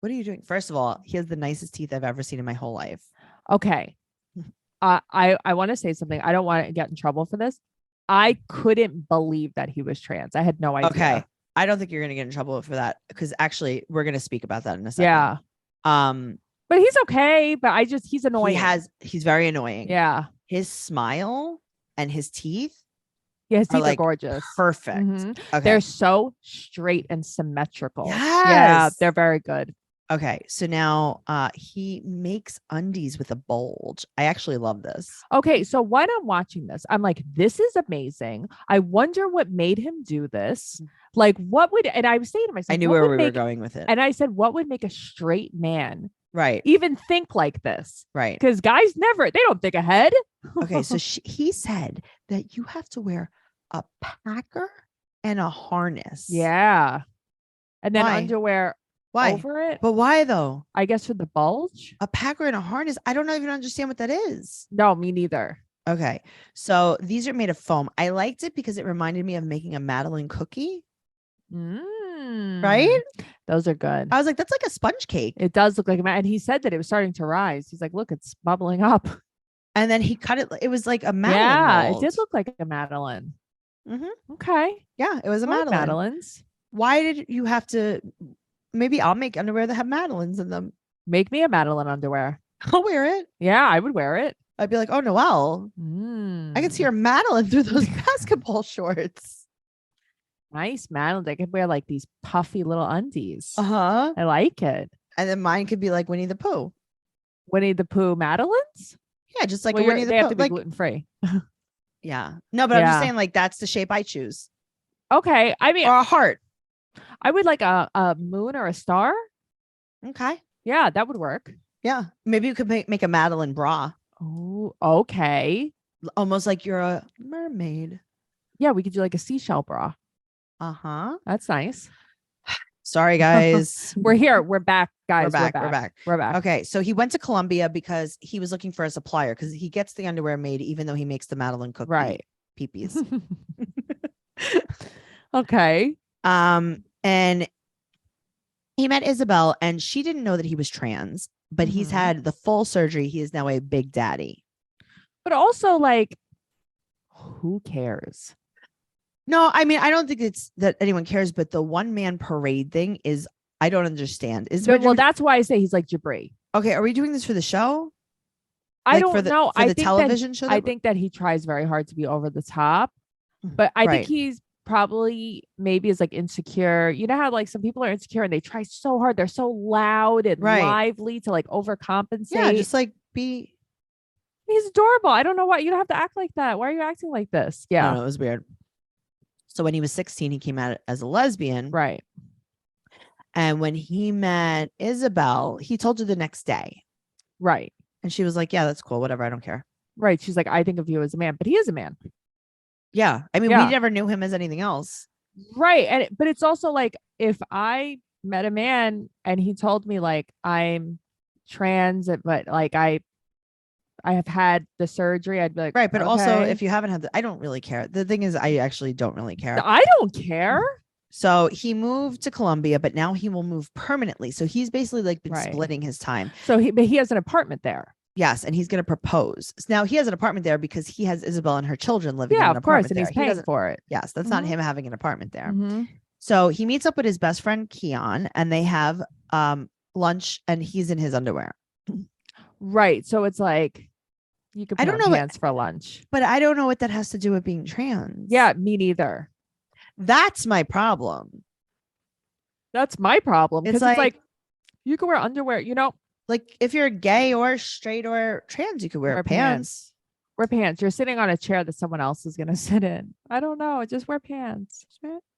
[SPEAKER 2] What are you doing? First of all, he has the nicest teeth I've ever seen in my whole life.
[SPEAKER 3] Okay. I want to say something. I don't want to get in trouble for this. I couldn't believe that he was trans. I had no idea.
[SPEAKER 2] Okay. I don't think you're going to get in trouble for that, because actually we're going to speak about that in a second.
[SPEAKER 3] Yeah. But he's okay. But he's annoying.
[SPEAKER 2] He's very annoying.
[SPEAKER 3] Yeah.
[SPEAKER 2] His smile and his teeth.
[SPEAKER 3] Yeah. His teeth
[SPEAKER 2] like
[SPEAKER 3] are gorgeous.
[SPEAKER 2] Perfect.
[SPEAKER 3] Mm-hmm.
[SPEAKER 2] Okay.
[SPEAKER 3] They're so straight and symmetrical.
[SPEAKER 2] Yes.
[SPEAKER 3] Yeah. They're very good.
[SPEAKER 2] Okay. So now he makes undies with a bulge. I actually love this.
[SPEAKER 3] Okay. So when I'm watching this, I'm like, this is amazing. I wonder what made him do this. Like, and I was saying to myself,
[SPEAKER 2] I knew where we were going with it.
[SPEAKER 3] And I said, what would make a straight man
[SPEAKER 2] right
[SPEAKER 3] even think like this?
[SPEAKER 2] Right.
[SPEAKER 3] Because guys they don't think ahead.
[SPEAKER 2] Okay. So he said that you have to wear a packer and a harness.
[SPEAKER 3] Yeah. And then
[SPEAKER 2] Why?
[SPEAKER 3] underwear
[SPEAKER 2] Why?
[SPEAKER 3] over it.
[SPEAKER 2] But why though?
[SPEAKER 3] I guess for the bulge.
[SPEAKER 2] A packer and a harness. I don't even understand what that is.
[SPEAKER 3] No, me neither.
[SPEAKER 2] Okay. So these are made of foam. I liked it because it reminded me of making a Madeline cookie. Right?
[SPEAKER 3] Those are good.
[SPEAKER 2] I was like, that's like a sponge cake.
[SPEAKER 3] It does look like and he said that it was starting to rise. He's like, look, it's bubbling up.
[SPEAKER 2] And then he cut it. It was like a Madeline.
[SPEAKER 3] Yeah,
[SPEAKER 2] mold.
[SPEAKER 3] it did look like a Madeline.
[SPEAKER 2] Mm-hmm.
[SPEAKER 3] Okay.
[SPEAKER 2] Yeah, it was a
[SPEAKER 3] I like
[SPEAKER 2] Madeline.
[SPEAKER 3] Madeline's.
[SPEAKER 2] Why did you have to? Maybe I'll make underwear that have Madelines in them.
[SPEAKER 3] Make me a Madeline underwear.
[SPEAKER 2] I'll wear it.
[SPEAKER 3] Yeah, I would wear it.
[SPEAKER 2] I'd be like, oh, Noelle, I can see your Madeline through those basketball shorts.
[SPEAKER 3] Nice, man. They could wear like these puffy little undies.
[SPEAKER 2] Uh-huh.
[SPEAKER 3] I like it.
[SPEAKER 2] And then mine could be like Winnie the Pooh.
[SPEAKER 3] Winnie the Pooh Madeline's?
[SPEAKER 2] Yeah, just like
[SPEAKER 3] Well,
[SPEAKER 2] a Winnie the
[SPEAKER 3] they
[SPEAKER 2] Pooh.
[SPEAKER 3] have to be
[SPEAKER 2] Like,
[SPEAKER 3] gluten free.
[SPEAKER 2] yeah. No, but I'm just
[SPEAKER 3] Yeah.
[SPEAKER 2] saying, like, that's the shape I choose.
[SPEAKER 3] Okay. I mean,
[SPEAKER 2] Or a heart.
[SPEAKER 3] I would like a moon or a star.
[SPEAKER 2] Okay.
[SPEAKER 3] Yeah, that would work.
[SPEAKER 2] Yeah. Maybe you could make a Madeline bra.
[SPEAKER 3] Oh, okay.
[SPEAKER 2] Almost like you're a mermaid.
[SPEAKER 3] Yeah, we could do like a seashell bra.
[SPEAKER 2] Uh-huh.
[SPEAKER 3] That's nice.
[SPEAKER 2] Sorry, guys.
[SPEAKER 3] We're here. We're back, guys.
[SPEAKER 2] We're back.
[SPEAKER 3] We're back.
[SPEAKER 2] Okay. So he went to Colombia because he was looking for a supplier because he gets the underwear made even though he makes the Madeline cook
[SPEAKER 3] Right.
[SPEAKER 2] peepees.
[SPEAKER 3] Okay.
[SPEAKER 2] And he met Isabel and she didn't know that he was trans, but he's had the full surgery. He is now a big daddy.
[SPEAKER 3] But also, like, who cares?
[SPEAKER 2] No, I mean, I don't think it's that anyone cares, but the one man parade thing is, I don't understand.
[SPEAKER 3] Well, that's why I say he's like Jabri.
[SPEAKER 2] Okay, are we doing this for the show?
[SPEAKER 3] I don't know.
[SPEAKER 2] For the television show?
[SPEAKER 3] I think that he tries very hard to be over the top, but I think he's probably maybe is like insecure. You know how like some people are insecure and they try so hard. They're so loud and lively to like overcompensate.
[SPEAKER 2] Yeah, just like be.
[SPEAKER 3] He's adorable. I don't know why you don't have to act like that. Why are you acting like this? Yeah,
[SPEAKER 2] No, it was weird. So when he was 16, he came out as a lesbian.
[SPEAKER 3] Right.
[SPEAKER 2] And when he met Isabel, he told her the next day.
[SPEAKER 3] Right.
[SPEAKER 2] And she was like, yeah, that's cool. Whatever. I don't care.
[SPEAKER 3] Right. She's like, I think of you as a man, but he is a man.
[SPEAKER 2] Yeah. I mean, we never knew him as anything else.
[SPEAKER 3] Right. But it's also like, if I met a man and he told me like, I'm trans, but like, I have had the surgery, I'd be like,
[SPEAKER 2] right. But also if you haven't had I don't really care. The thing is, I actually don't really care.
[SPEAKER 3] I don't care.
[SPEAKER 2] So he moved to Colombia, but now he will move permanently. So he's basically like been splitting his time.
[SPEAKER 3] So he has an apartment there.
[SPEAKER 2] Yes. And he's going to propose. Now he has an apartment there because he has Isabel and her children living in an
[SPEAKER 3] of course.
[SPEAKER 2] apartment
[SPEAKER 3] And
[SPEAKER 2] there.
[SPEAKER 3] He's paying for it.
[SPEAKER 2] Yes. That's not him having an apartment there. So he meets up with his best friend, Keon, and they have lunch and he's in his underwear.
[SPEAKER 3] Right. So it's like, you could put on pants for lunch.
[SPEAKER 2] But I don't know what that has to do with being trans.
[SPEAKER 3] Yeah, me neither.
[SPEAKER 2] That's my problem.
[SPEAKER 3] That's my problem. Because
[SPEAKER 2] It's
[SPEAKER 3] it's like you can wear underwear, you know.
[SPEAKER 2] Like if you're gay or straight or trans, you could wear pants.
[SPEAKER 3] Wear pants. You're sitting on a chair that someone else is gonna sit in. I don't know. Just wear pants.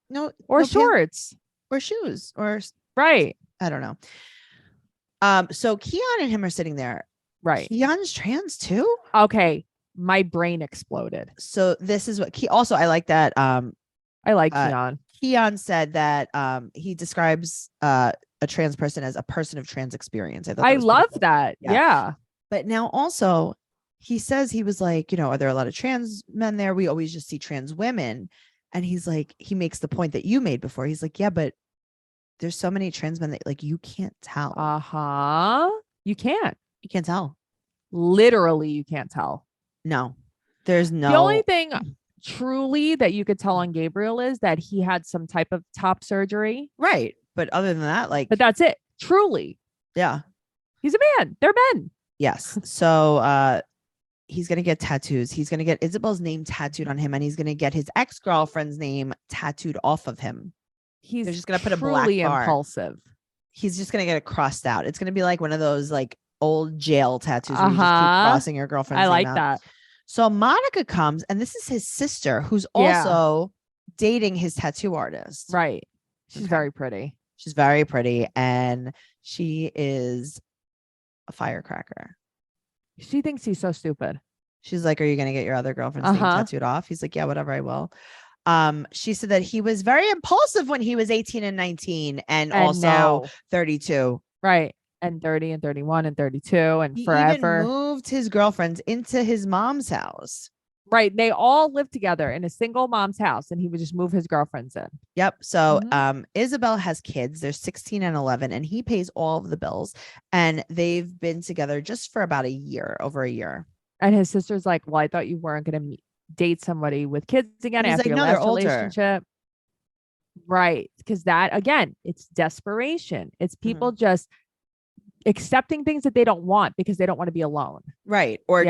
[SPEAKER 2] No,
[SPEAKER 3] or shorts.
[SPEAKER 2] Or shoes. Or
[SPEAKER 3] right.
[SPEAKER 2] I don't know. So Keon and him are sitting there.
[SPEAKER 3] Right.
[SPEAKER 2] Keon's trans too?
[SPEAKER 3] Okay. My brain exploded.
[SPEAKER 2] So this is what I like that.
[SPEAKER 3] I like Keon.
[SPEAKER 2] Keon said that he describes a trans person as a person of trans experience.
[SPEAKER 3] I love that. Yeah.
[SPEAKER 2] But now also he says he was like, are there a lot of trans men there? We always just see trans women. And he's like, he makes the point that you made before. He's like, yeah, but there's so many trans men that like you can't tell.
[SPEAKER 3] You can't.
[SPEAKER 2] You can't tell.
[SPEAKER 3] Literally, you can't tell.
[SPEAKER 2] No, there's no.
[SPEAKER 3] The only thing truly that you could tell on Gabriel is that he had some type of top surgery.
[SPEAKER 2] Right. But other than that, like.
[SPEAKER 3] But that's it. Truly.
[SPEAKER 2] Yeah.
[SPEAKER 3] He's a man. They're men.
[SPEAKER 2] Yes. So he's going to get tattoos. He's going to get Isabel's name tattooed on him and he's going to get his ex-girlfriend's name tattooed off of him.
[SPEAKER 3] They're
[SPEAKER 2] just going to put a black bar.
[SPEAKER 3] Impulsive.
[SPEAKER 2] He's just going to get it crossed out. It's going to be like one of those like old jail tattoos where you just keep crossing your girlfriend's name
[SPEAKER 3] like
[SPEAKER 2] out.
[SPEAKER 3] that.
[SPEAKER 2] So Monica comes and this is his sister who's also dating his tattoo artist.
[SPEAKER 3] Right. She's very pretty.
[SPEAKER 2] She's very pretty and she is a firecracker.
[SPEAKER 3] She thinks he's so stupid.
[SPEAKER 2] She's like, are you going to get your other girlfriend's name tattooed off? He's like, yeah, whatever, I will. She said that he was very impulsive when he was 18 and 19 and also now 32.
[SPEAKER 3] Right. And 30 and 31 and 32 and
[SPEAKER 2] he
[SPEAKER 3] forever.
[SPEAKER 2] Even moved his girlfriends into his mom's house.
[SPEAKER 3] Right. They all lived together in a single mom's house and he would just move his girlfriends in.
[SPEAKER 2] Yep. So Isabel has kids. They're 16 and 11 and he pays all of the bills and they've been together just for about over a year.
[SPEAKER 3] And his sister's like, well, I thought you weren't going to date somebody with kids again after your last relationship. Right. Because that, again, it's desperation. It's people just accepting things that they don't want because they don't want to be alone.
[SPEAKER 2] Right. Or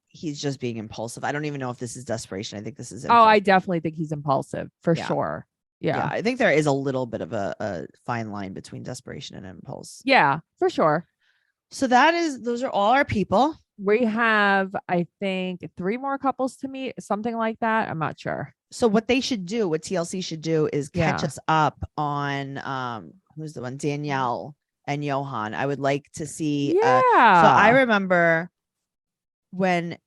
[SPEAKER 2] he's just being impulsive. I don't even know if this is desperation. I think this is impulsive.
[SPEAKER 3] I definitely think he's impulsive for sure. Yeah.
[SPEAKER 2] I think there is a little bit of a fine line between desperation and impulse.
[SPEAKER 3] Yeah, for sure.
[SPEAKER 2] So those are all our people.
[SPEAKER 3] We have, I think, 3 more couples to meet, something like that. I'm not sure.
[SPEAKER 2] So what TLC should do is catch
[SPEAKER 3] Yeah.
[SPEAKER 2] us up on who's the one? Danielle and Johan. I would like to see so I remember when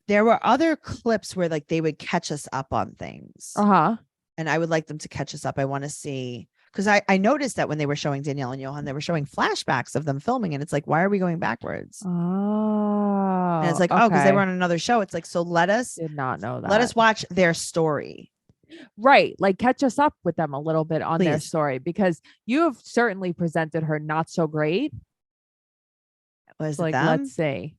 [SPEAKER 2] there were other clips where like they would catch us up on things. And I would like them to catch us up. I want to see, because I noticed that when they were showing Danielle and Johan, they were showing flashbacks of them filming, and it's like, why are we going backwards? And it's like, oh, because they were on another show. It's like, so
[SPEAKER 3] did not know that.
[SPEAKER 2] let us watch their story.
[SPEAKER 3] Right. Like catch us up with them a little bit on their
[SPEAKER 2] Please.
[SPEAKER 3] story, because you have certainly presented her not so great.
[SPEAKER 2] Was
[SPEAKER 3] Like,
[SPEAKER 2] it them?
[SPEAKER 3] let's see.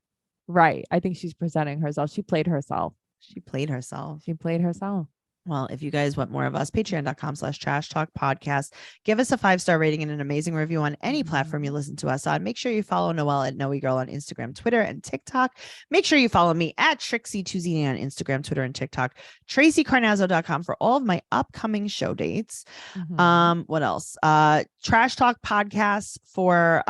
[SPEAKER 3] Right. I think she's presenting herself. She played herself.
[SPEAKER 2] She played herself. Well, if you guys want more of us, patreon.com/trash talk podcast. Give us a 5-star rating and an amazing review on any platform you listen to us on. Make sure you follow Noelle at Noe Girl on Instagram, Twitter, and TikTok. Make sure you follow me at Tracey Tuzini on Instagram, Twitter, and TikTok. TraceyCarnazzo.com for all of my upcoming show dates. What else? Trash Talk Podcasts for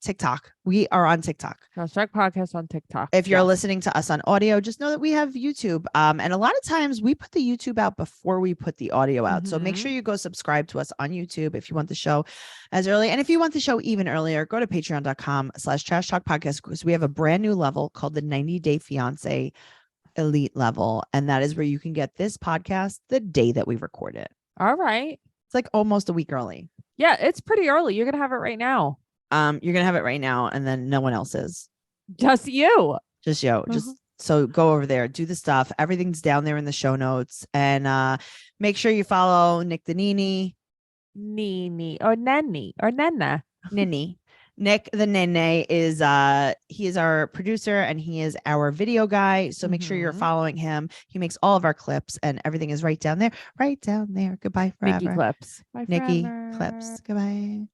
[SPEAKER 2] TikTok. We are on TikTok.
[SPEAKER 3] Trash Talk Podcast on TikTok.
[SPEAKER 2] If you're listening to us on audio, just know that we have YouTube. And a lot of times we put the YouTube out before we put the audio out. So make sure you go subscribe to us on YouTube if you want the show as early. And if you want the show even earlier, go to patreon.com/trash talk podcast, because we have a brand new level called the 90-day Fiance Elite level. And that is where you can get this podcast the day that we record it.
[SPEAKER 3] All right.
[SPEAKER 2] It's like almost a week early.
[SPEAKER 3] Yeah, it's pretty early. You're going to have it right now.
[SPEAKER 2] You're going to have it right now, and then no one else is.
[SPEAKER 3] Just you.
[SPEAKER 2] Just you. Just so go over there, do the stuff. Everything's down there in the show notes, and make sure you follow Nick the Nini
[SPEAKER 3] or Nenna.
[SPEAKER 2] Nini. Nick the Nene is he is our producer and he is our video guy. So make sure you're following him. He makes all of our clips, and everything is right down there. Right down there. Goodbye forever.
[SPEAKER 3] Nikki clips.
[SPEAKER 2] Nikki clips. Goodbye.